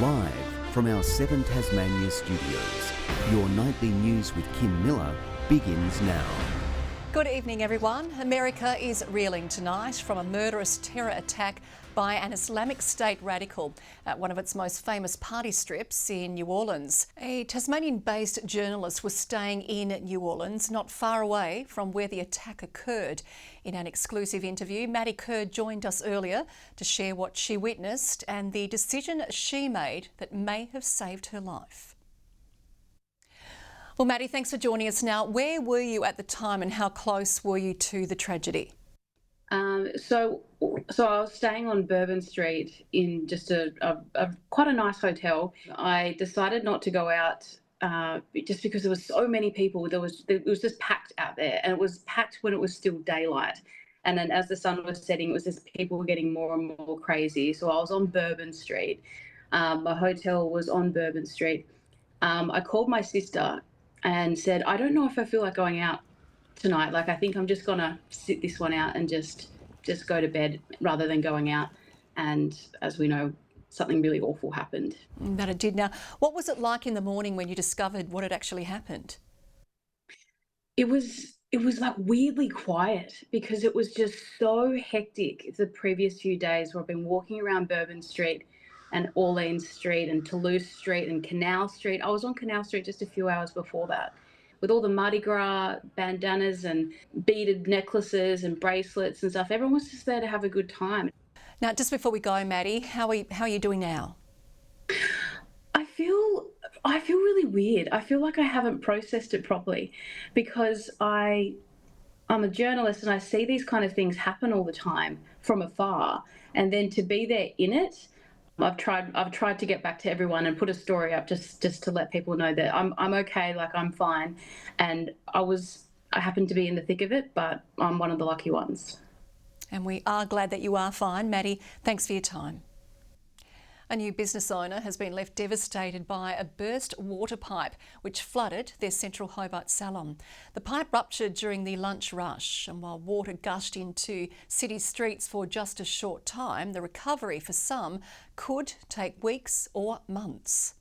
Live from our 7 Tasmania studios, your nightly news with Kim Miller begins now. Good evening, everyone. America is reeling tonight from a murderous terror attack by an Islamic State radical at one of its most famous party strips in New Orleans. A Tasmanian-based journalist was staying in New Orleans, not far away from where the attack occurred. In an exclusive interview, Maddie Kerr joined us earlier to share what she witnessed and the decision she made that may have saved her life. Well, Maddie, thanks for joining us now. Where were you at the time and how close were you to the tragedy? So I was staying on Bourbon Street in just a quite a nice hotel. I decided not to go out just because there was so many people. It was just packed out there, and it was packed when it was still daylight. And then as the sun was setting, it was just people were getting more and more crazy. So I was on Bourbon Street. My hotel was on Bourbon Street. I called my sister and said, I don't know if I feel like going out tonight. Like, I think I'm just gonna sit this one out and just go to bed rather than going out. And as we know, something really awful happened. That it did. Now, what was it like in the morning when you discovered what had actually happened? It was like weirdly quiet because it was just so hectic the previous few days where I've been walking around Bourbon Street and Orleans Street and Toulouse Street and Canal Street. I was on Canal Street just a few hours before that with all the Mardi Gras bandanas and beaded necklaces and bracelets and stuff. Everyone was just there to have a good time. Now, just before we go, Maddie, how are you doing now? I feel really weird. I feel like I haven't processed it properly because I'm a journalist and I see these kind of things happen all the time from afar, and then to be there in it. I've tried to get back to everyone and put a story up just to let people know that I'm okay, like I'm fine. And I happened to be in the thick of it, but I'm one of the lucky ones. And we are glad that you are fine. Maddie, thanks for your time. A new business owner has been left devastated by a burst water pipe which flooded their central Hobart salon. The pipe ruptured during the lunch rush, and while water gushed into city streets for just a short time, the recovery for some could take weeks or months.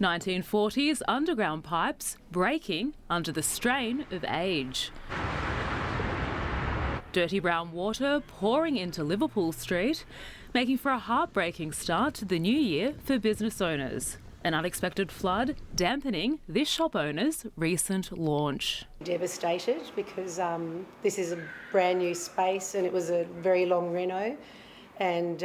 1940s underground pipes breaking under the strain of age. Dirty brown water pouring into Liverpool Street, making for a heartbreaking start to the new year for business owners. An unexpected flood dampening this shop owner's recent launch. Devastated because this is a brand new space and it was a very long reno, and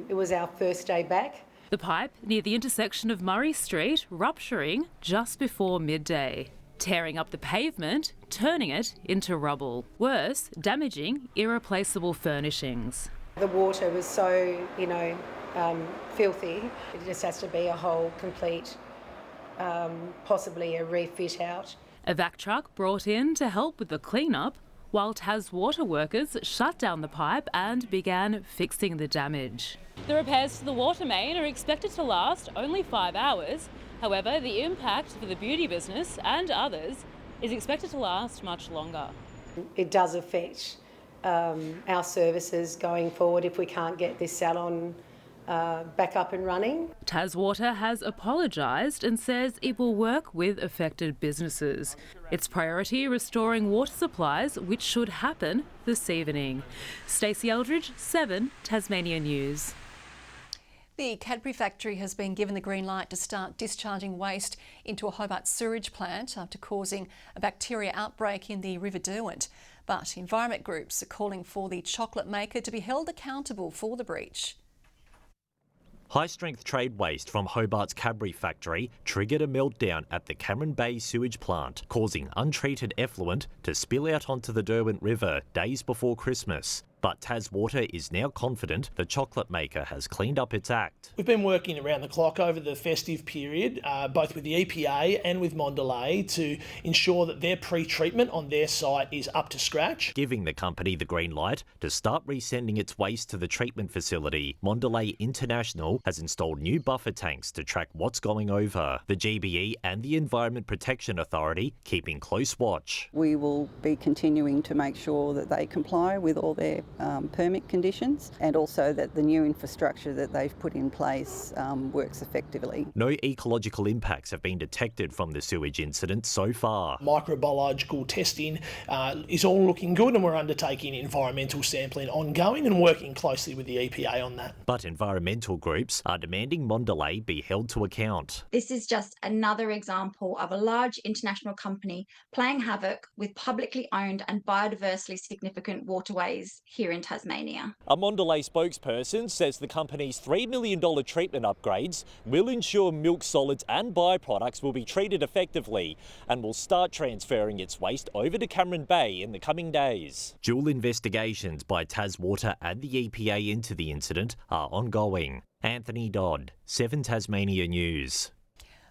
it was our first day back. The pipe near the intersection of Murray Street rupturing just before midday, tearing up the pavement, turning it into rubble. Worse, damaging irreplaceable furnishings. The water was so, filthy. It just has to be a whole complete, possibly a refit out. A vac truck brought in to help with the clean-up, while Tas water workers shut down the pipe and began fixing the damage. The repairs to the water main are expected to last only 5 hours. However, the impact for the beauty business and others is expected to last much longer. It does affect our services going forward if we can't get this salon back up and running. Taswater has apologised and says it will work with affected businesses. Its priority restoring water supplies, which should happen this evening. Stacey Eldridge, 7 Tasmania News. The Cadbury factory has been given the green light to start discharging waste into a Hobart sewage plant after causing a bacteria outbreak in the River Derwent. But environment groups are calling for the chocolate maker to be held accountable for the breach. High-strength trade waste from Hobart's Cadbury factory triggered a meltdown at the Cameron Bay sewage plant, causing untreated effluent to spill out onto the Derwent River days before Christmas. But Taswater is now confident the chocolate maker has cleaned up its act. We've been working around the clock over the festive period, both with the EPA and with Mlay, to ensure that their pre-treatment on their site is up to scratch. Giving the company the green light to start resending its waste to the treatment facility, Mlay International has installed new buffer tanks to track what's going over. The GBE and the Environment Protection Authority keeping close watch. We will be continuing to make sure that they comply with all their permit conditions, and also that the new infrastructure that they've put in place works effectively. No ecological impacts have been detected from the sewage incident so far. Microbiological testing is all looking good, and we're undertaking environmental sampling ongoing and working closely with the EPA on that. But environmental groups are demanding Mlay be held to account. This is just another example of a large international company playing havoc with publicly owned and biodiversely significant waterways here in Tasmania. A Mlay spokesperson says the company's $3 million treatment upgrades will ensure milk solids and byproducts will be treated effectively and will start transferring its waste over to Cameron Bay in the coming days. Dual investigations by TasWater and the EPA into the incident are ongoing. Anthony Dodd, 7 Tasmania News.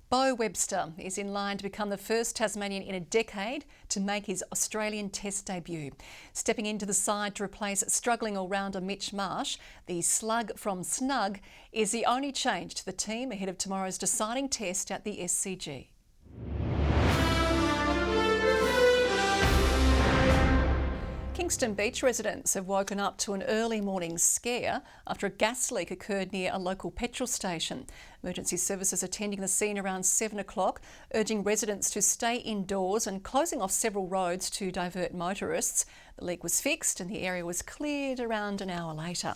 Bo Webster is in line to become the first Tasmanian in a decade to make his Australian Test debut. Stepping into the side to replace struggling all-rounder Mitch Marsh, the slug from Snug is the only change to the team ahead of tomorrow's deciding test at the SCG. Kingston Beach residents have woken up to an early morning scare after a gas leak occurred near a local petrol station. Emergency services attending the scene around 7 o'clock, urging residents to stay indoors and closing off several roads to divert motorists. The leak was fixed and the area was cleared around an hour later.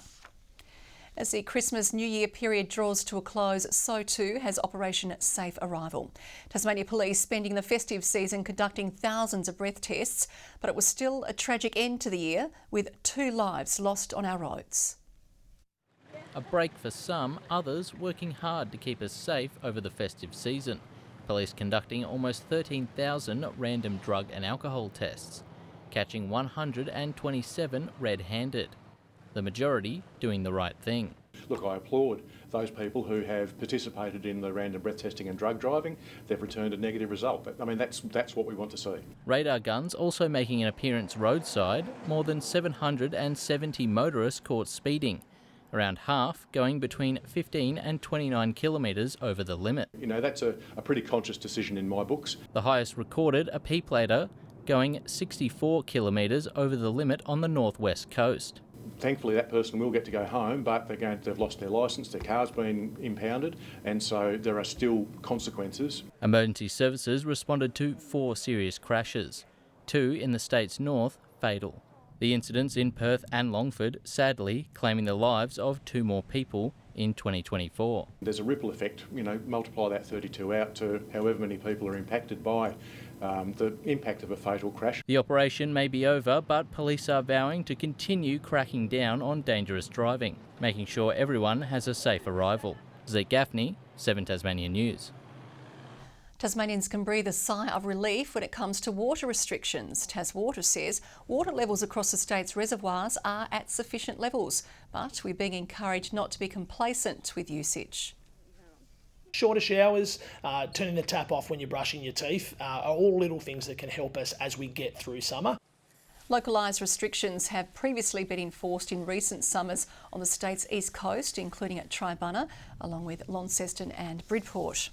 As the Christmas-New Year period draws to a close, so too has Operation Safe Arrival. Tasmania Police spending the festive season conducting thousands of breath tests, but it was still a tragic end to the year with 2 lives lost on our roads. A break for some, others working hard to keep us safe over the festive season. Police conducting almost 13,000 random drug and alcohol tests, catching 127 red-handed. The majority doing the right thing. Look, I applaud those people who have participated in the random breath testing and drug driving. They've returned a negative result. I mean, that's what we want to see. Radar guns also making an appearance roadside. More than 770 motorists caught speeding, around half going between 15 and 29 kilometres over the limit. You know, that's a pretty conscious decision in my books. The highest recorded, a P-plater, going 64 kilometres over the limit on the northwest coast. Thankfully, that person will get to go home, but they've lost their licence, their car's been impounded, and so there are still consequences. Emergency services responded to 4 serious crashes, 2 in the state's north, fatal. The incidents in Perth and Longford, sadly, claiming the lives of 2 more people in 2024. There's a ripple effect, multiply that 32 out to however many people are impacted by the impact of a fatal crash. The operation may be over, but police are vowing to continue cracking down on dangerous driving, making sure everyone has a safe arrival. Zeke Gaffney, 7 Tasmania News. Tasmanians can breathe a sigh of relief when it comes to water restrictions. TasWater says water levels across the state's reservoirs are at sufficient levels, but we're being encouraged not to be complacent with usage. Shorter showers, turning the tap off when you're brushing your teeth are all little things that can help us as we get through summer. Localised restrictions have previously been enforced in recent summers on the state's east coast, including at Tribunna, along with Launceston and Bridport.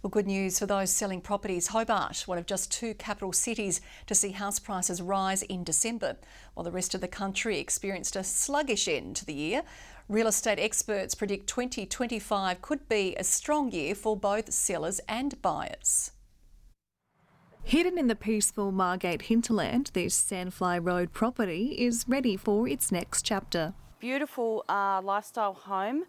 Well, good news for those selling properties. Hobart, one of just 2 capital cities to see house prices rise in December, while the rest of the country experienced a sluggish end to the year. Real estate experts predict 2025 could be a strong year for both sellers and buyers. Hidden in the peaceful Margate hinterland, this Sandfly Road property is ready for its next chapter. Beautiful lifestyle home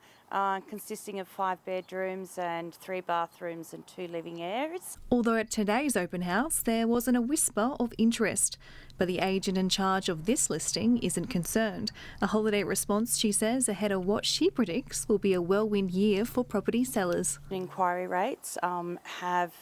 consisting of 5 bedrooms and 3 bathrooms and 2 living areas. Although at today's open house there wasn't a whisper of interest, but the agent in charge of this listing isn't concerned. A holiday response, she says, ahead of what she predicts will be a whirlwind year for property sellers. Inquiry rates have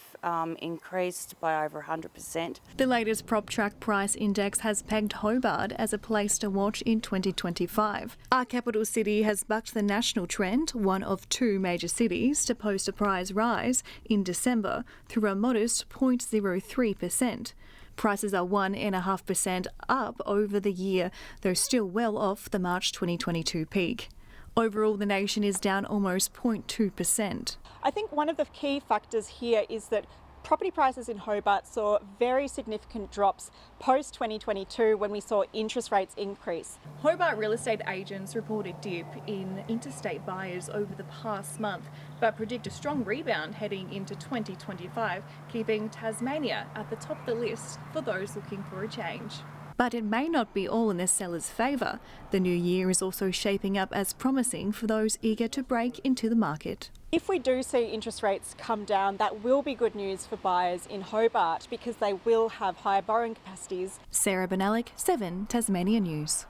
increased by over 100%. The latest PropTrack price index has pegged Hobart as a place to watch in 2025. Our capital city has bucked the national trend, one of 2 major cities to post a price rise in December through a modest 0.03%. Prices are 1.5% up over the year, though still well off the March 2022 peak. Overall, the nation is down almost 0.2%. I think one of the key factors here is that Property prices in Hobart saw very significant drops post-2022 when we saw interest rates increase. Hobart real estate agents report a dip in interstate buyers over the past month, but predict a strong rebound heading into 2025, keeping Tasmania at the top of the list for those looking for a change. But it may not be all in the seller's favour. The new year is also shaping up as promising for those eager to break into the market. If we do see interest rates come down, that will be good news for buyers in Hobart because they will have higher borrowing capacities. Sarah Benalik, 7 Tasmania News.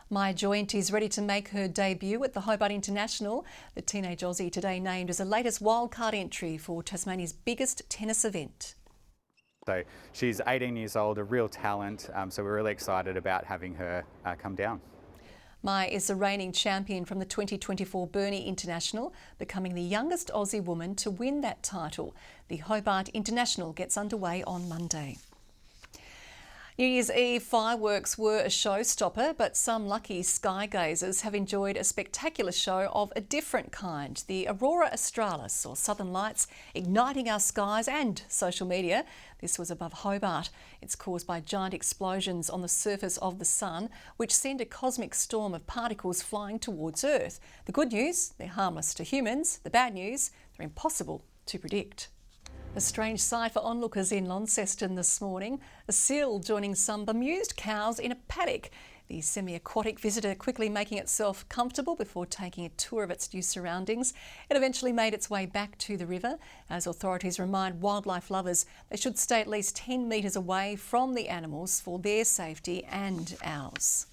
Maya Joint is ready to make her debut at the Hobart International. The teenage Aussie today named as the latest wildcard entry for Tasmania's biggest tennis event. So she's 18 years old, a real talent, so we're really excited about having her come down. Maya is the reigning champion from the 2024 Burnie International, becoming the youngest Aussie woman to win that title. The Hobart International gets underway on Monday. New Year's Eve fireworks were a showstopper, but some lucky sky gazers have enjoyed a spectacular show of a different kind. The Aurora Borealis, or Southern Lights, igniting our skies and social media. This was above Hobart. It's caused by giant explosions on the surface of the sun, which send a cosmic storm of particles flying towards Earth. The good news, they're harmless to humans. The bad news, they're impossible to predict. A strange sight for onlookers in Launceston this morning. A seal joining some bemused cows in a paddock. The semi-aquatic visitor quickly making itself comfortable before taking a tour of its new surroundings. It eventually made its way back to the river, as authorities remind wildlife lovers they should stay at least 10 metres away from the animals for their safety and ours.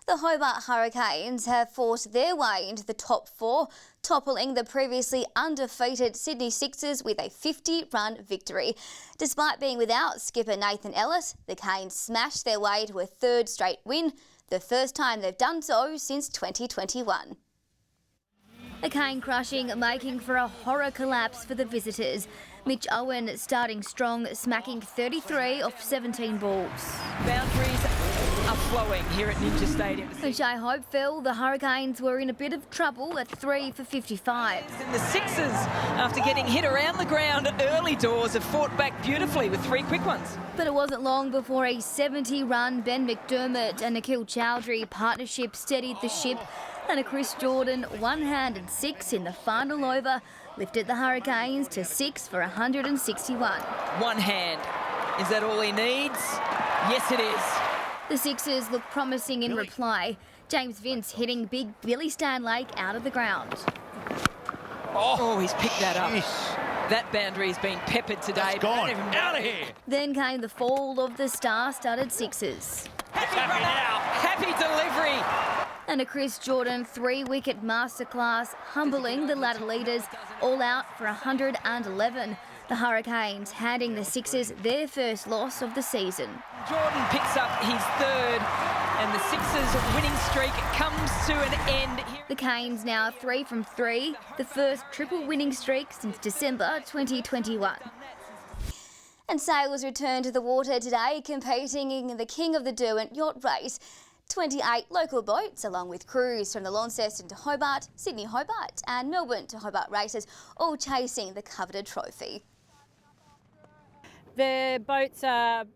The Hobart Hurricanes have forced their way into the top 4, toppling the previously undefeated Sydney Sixers with a 50-run victory. Despite being without skipper Nathan Ellis, the Canes smashed their way to a 3rd straight win, the first time they've done so since 2021. The cane crushing making for a horror collapse for the visitors. Mitch Owen starting strong, smacking 33 off 17 balls. Boundaries are flowing here at Ninja Stadium. Which I hope fell, the Hurricanes were in a bit of trouble at 3 for 55. And the Sixers, after getting hit around the ground early doors, have fought back beautifully with 3 quick ones. But it wasn't long before a 70-run Ben McDermott and Nikhil Chowdhury partnership steadied the ship, and a Chris Jordan one-handed 6 in the final over lifted the Hurricanes to 6 for 161. One hand. Is that all he needs? Yes, it is. The Sixers look promising in reply. James Vince hitting big Billy Stanlake out of the ground. Oh, he's picked that up. That boundary has been peppered today. It's gone. Out of here. Then came the fall of the star-studded Sixers. Happy runner. Happy delivery. And a Chris Jordan 3-wicket masterclass, humbling the ladder leaders, all out for 111. The Hurricanes handing the Sixers their first loss of the season. Jordan picks up his 3rd, and the Sixers' winning streak comes to an end. The Canes now 3 from 3, the first triple winning streak since December 2021. And sailors return to the water today, competing in the King of the Derwent yacht race. 28 local boats, along with crews from the Launceston to Hobart, Sydney Hobart and Melbourne to Hobart races, all chasing the coveted trophy. The boats are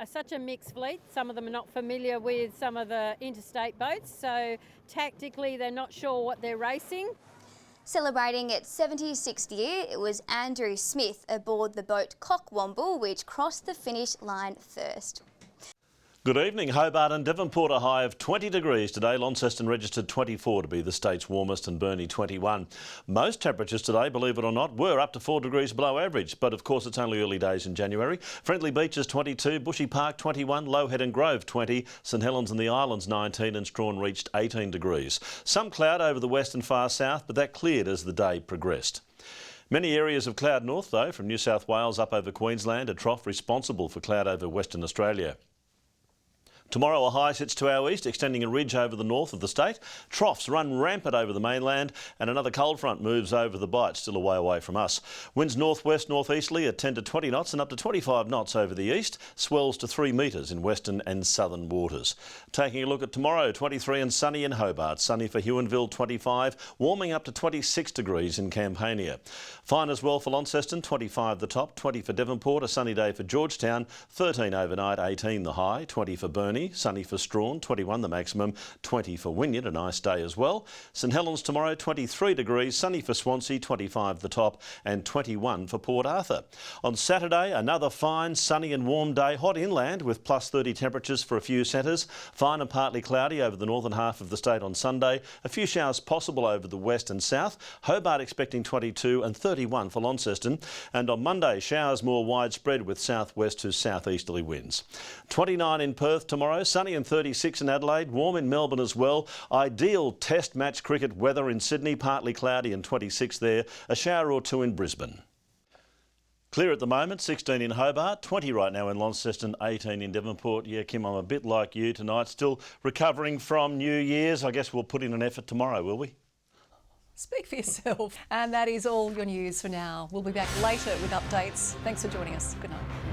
such a mixed fleet. Some of them are not familiar with some of the interstate boats, so tactically they're not sure what they're racing. Celebrating its 76th year, it was Andrew Smith aboard the boat Cockwomble, which crossed the finish line first. Good evening. Hobart and Devonport a high of 20 degrees today. Launceston registered 24 to be the state's warmest and Burnie 21. Most temperatures today, believe it or not, were up to 4 degrees below average. But of course it's only early days in January. Friendly Beaches 22, Bushy Park 21, Lowhead and Grove 20, St Helens and the Islands 19 and Strawn reached 18 degrees. Some cloud over the west and far south, but that cleared as the day progressed. Many areas of cloud north though, from New South Wales up over Queensland, a trough responsible for cloud over Western Australia. Tomorrow a high sits to our east, extending a ridge over the north of the state. Troughs run rampant over the mainland and another cold front moves over the bight, still a way away from us. Winds northwest northeasterly at 10 to 20 knots and up to 25 knots over the east. Swells to 3 metres in western and southern waters. Taking a look at tomorrow, 23 and sunny in Hobart. Sunny for Huonville, 25. Warming up to 26 degrees in Campania. Fine as well for Launceston, 25 the top. 20 for Devonport. A sunny day for Georgetown. 13 overnight, 18 the high. 20 for Burnie. Sunny for Strawn, 21 the maximum, 20 for Wynyard, a nice day as well. St Helens tomorrow, 23 degrees, sunny for Swansea, 25 the top, and 21 for Port Arthur. On Saturday, another fine, sunny and warm day, hot inland with plus 30 temperatures for a few centres. Fine and partly cloudy over the northern half of the state on Sunday. A few showers possible over the west and south. Hobart expecting 22 and 31 for Launceston. And on Monday, showers more widespread with southwest to southeasterly winds. 29 in Perth tomorrow. Sunny and 36 in Adelaide, warm in Melbourne as well. Ideal test match cricket weather in Sydney, partly cloudy and 26 there. A shower or two in Brisbane. Clear at the moment, 16 in Hobart, 20 right now in Launceston, 18 in Devonport. Yeah, Kim, I'm a bit like you tonight, still recovering from New Year's. I guess we'll put in an effort tomorrow, will we? Speak for yourself. And that is all your news for now. We'll be back later with updates. Thanks for joining us. Good night.